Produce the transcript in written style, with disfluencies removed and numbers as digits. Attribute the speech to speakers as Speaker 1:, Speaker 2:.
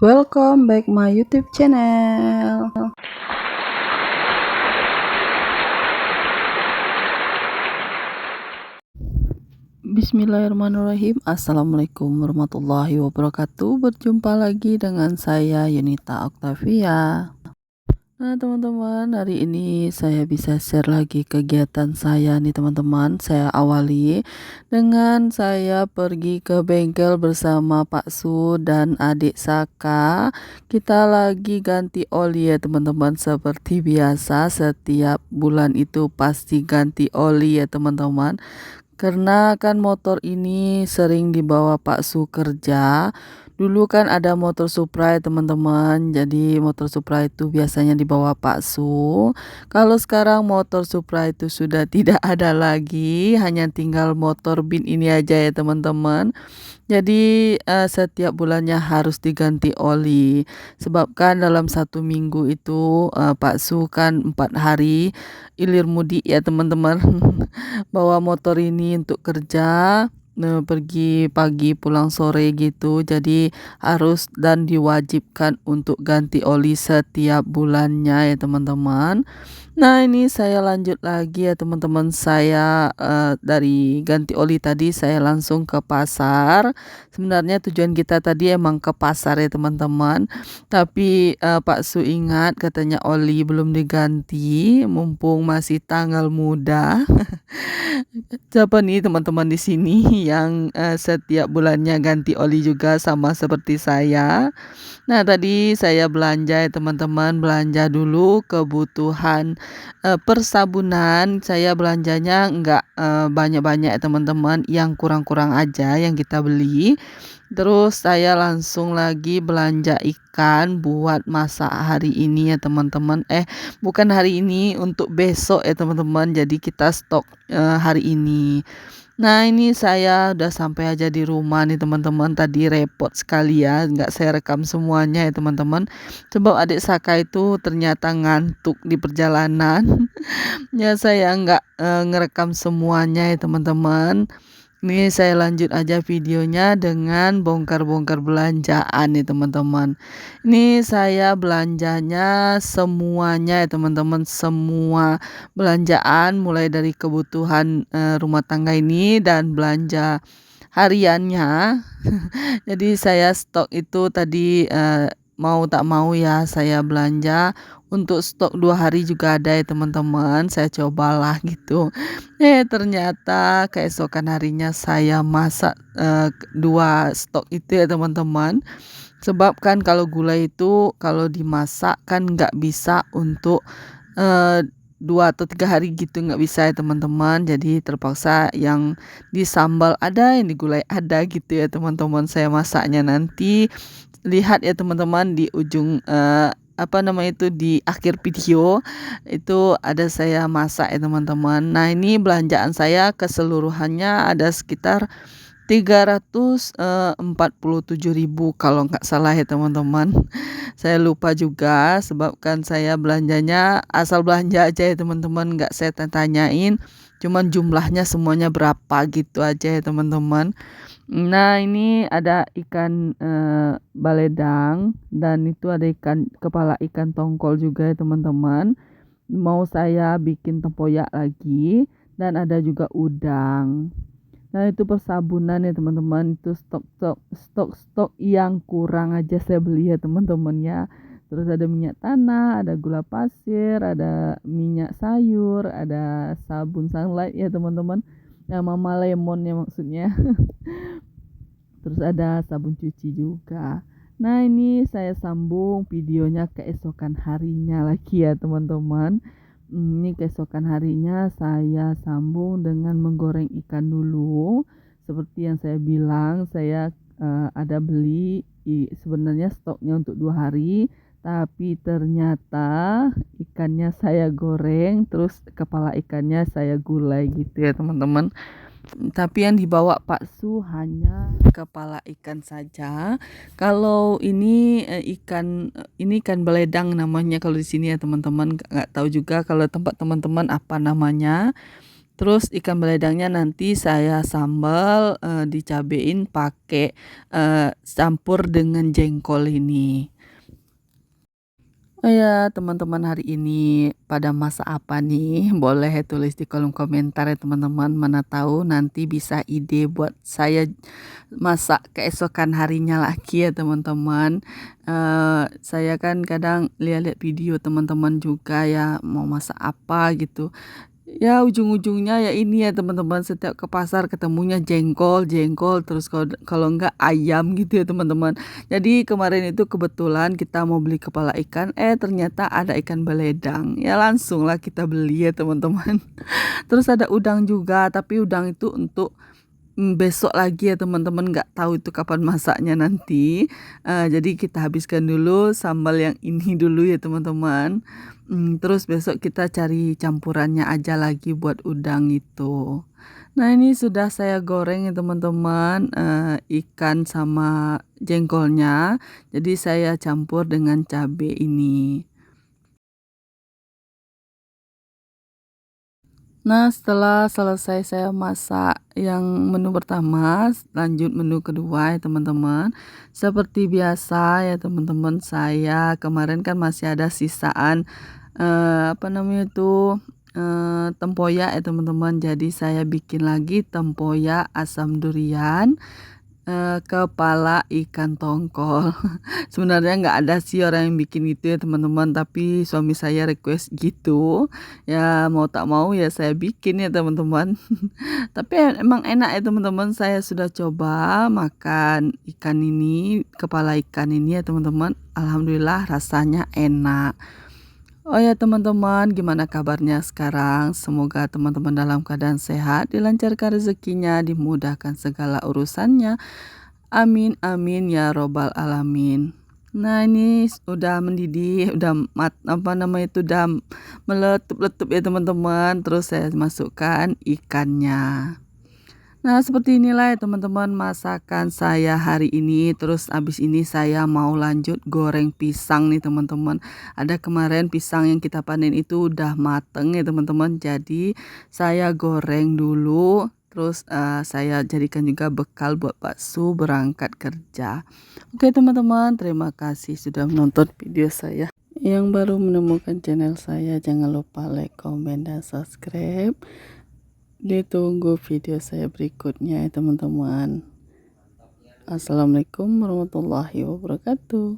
Speaker 1: Welcome back my YouTube channel. Bismillahirrahmanirrahim. Assalamualaikum warahmatullahi wabarakatuh. Berjumpa lagi dengan saya Yunita Octavia. Nah teman-teman, hari ini saya bisa share lagi kegiatan saya nih teman-teman. Saya awali dengan saya pergi ke bengkel bersama Pak Su dan adik Saka. Kita lagi ganti oli ya teman-teman. Seperti biasa setiap bulan itu pasti ganti oli ya teman-teman. Karena kan motor ini sering dibawa Pak Su kerja. Dulu kan ada motor Supra teman-teman. Jadi motor Supra itu biasanya dibawa Pak Su. Kalau sekarang motor Supra itu sudah tidak ada lagi, hanya tinggal motor bin ini aja ya teman-teman. Jadi setiap bulannya harus diganti oli. Sebab kan dalam 1 minggu itu Pak Su kan 4 hari ilir mudik ya teman-teman. Bawa motor ini untuk kerja, pergi pagi pulang sore gitu. Jadi harus dan diwajibkan untuk ganti oli setiap bulannya ya teman-teman. Nah ini saya lanjut lagi ya teman-teman. Saya dari ganti oli tadi saya langsung ke pasar. Sebenarnya tujuan kita tadi emang ke pasar ya teman-teman. Tapi Pak Su ingat katanya oli belum diganti, mumpung masih tanggal muda. Siapa nih teman-teman di sini yang setiap bulannya ganti oli juga sama seperti saya? Nah, tadi saya belanja ya teman-teman, belanja dulu kebutuhan persabunan. Saya belanjanya enggak banyak-banyak ya teman-teman, yang kurang-kurang aja yang kita beli. Terus saya langsung lagi belanja ikan buat masak hari ini ya teman-teman. Bukan hari ini, untuk besok ya teman-teman. Jadi kita stok hari ini. Nah ini saya udah sampai aja di rumah nih teman-teman. Tadi repot sekali ya, nggak saya rekam semuanya ya teman-teman. Sebab adik Saka itu ternyata ngantuk di perjalanan. Ya saya nggak ngerekam semuanya ya teman-teman. Ini saya lanjut aja videonya dengan bongkar-bongkar belanjaan nih teman-teman. Ini saya belanjanya semuanya ya teman-teman, semua belanjaan mulai dari kebutuhan rumah tangga ini dan belanja hariannya. Jadi saya stok itu tadi mau tak mau ya saya belanja. Untuk stok 2 hari juga ada ya teman-teman. Saya cobalah gitu. Ternyata keesokan harinya saya masak 2 stok itu ya teman-teman. Sebab kan kalau gula itu kalau dimasak kan nggak bisa untuk 2 atau 3 hari gitu, nggak bisa ya teman-teman. Jadi terpaksa yang disambal ada, yang digulai ada gitu ya teman-teman. Saya masaknya nanti lihat ya teman-teman di ujung di akhir video itu ada saya masak ya teman-teman. Nah ini belanjaan saya keseluruhannya ada sekitar 347.000 kalau nggak salah ya teman-teman. Saya lupa juga sebab kan saya belanjanya asal belanja aja ya teman-teman, nggak saya tanyain, cuman jumlahnya semuanya berapa gitu aja ya teman-teman. Nah ini ada ikan baledang dan itu ada ikan kepala ikan tongkol juga ya teman-teman. Mau saya bikin tempoyak lagi dan ada juga udang. Nah itu persabunan ya teman-teman, itu stok yang kurang aja saya beli ya teman-teman ya. Terus ada minyak tanah, ada gula pasir, ada minyak sayur, ada sabun sunlight ya teman-teman. Yang Mama Lemon ya maksudnya. Terus ada sabun cuci juga. Nah ini saya sambung videonya keesokan harinya lagi ya teman-teman. Ini keesokan harinya saya sambung dengan menggoreng ikan dulu. Seperti yang saya bilang, saya ada beli sebenarnya stoknya untuk 2 hari. Tapi ternyata ikannya saya goreng, terus kepala ikannya saya gulai gitu ya teman-teman. Tapi yang dibawa Pak Su hanya kepala ikan saja. Kalau ini ini ikan beledang namanya kalau di sini ya teman-teman. Nggak tahu juga kalau tempat teman-teman apa namanya. Terus ikan beledangnya nanti saya sambal, dicabein pakai, campur dengan jengkol ini. Oh ya, teman-teman hari ini pada masak apa nih? Boleh tulis di kolom komentar ya teman-teman. Mana tahu nanti bisa ide buat saya masak keesokan harinya lagi ya teman-teman. Saya kan kadang lihat-lihat video teman-teman juga ya mau masak apa gitu. Ya ujung-ujungnya ya ini ya teman-teman, setiap ke pasar ketemunya jengkol jengkol terus kalau kalau enggak ayam gitu ya teman-teman. Jadi kemarin itu kebetulan kita mau beli kepala ikan, ternyata ada ikan beledang. Ya langsunglah kita beli ya teman-teman. Terus ada udang juga, tapi udang itu untuk besok lagi ya teman-teman, nggak tahu itu kapan masaknya nanti. Jadi kita habiskan dulu sambal yang ini dulu ya teman-teman. Terus besok kita cari campurannya aja lagi buat udang itu. Nah ini sudah saya goreng ya teman-teman, ikan sama jengkolnya. Jadi saya campur dengan cabai ini. Nah, setelah selesai saya masak yang menu pertama, lanjut menu kedua ya teman-teman. Seperti biasa ya teman-teman, saya kemarin kan masih ada sisaan apa namanya itu tempoyak ya teman-teman. Jadi saya bikin lagi tempoyak asam durian, kepala ikan tongkol. Sebenarnya nggak ada sih orang yang bikin itu ya teman-teman, tapi suami saya request gitu. Ya mau tak mau ya saya bikin ya teman-teman. Tapi emang enak ya teman-teman, saya sudah coba makan ikan ini, kepala ikan ini ya teman-teman. Alhamdulillah rasanya enak. Oh ya teman-teman, gimana kabarnya sekarang? Semoga teman-teman dalam keadaan sehat, dilancarkan rezekinya, dimudahkan segala urusannya. Amin amin ya robbal alamin. Nah ini udah mendidih, udah apa namanya itu udah meletup-letup ya teman-teman. Terus saya masukkan ikannya. Nah seperti inilah ya teman-teman masakan saya hari ini. Terus abis ini saya mau lanjut goreng pisang nih teman-teman. Ada kemarin pisang yang kita panen itu udah mateng ya teman-teman. Jadi saya goreng dulu. Terus saya jadikan juga bekal buat bakso berangkat kerja. Oke teman-teman, terima kasih sudah menonton video saya. Yang baru menemukan channel saya, jangan lupa like, comment, dan subscribe. Ditunggu video saya berikutnya ya teman-teman. Assalamualaikum warahmatullahi wabarakatuh.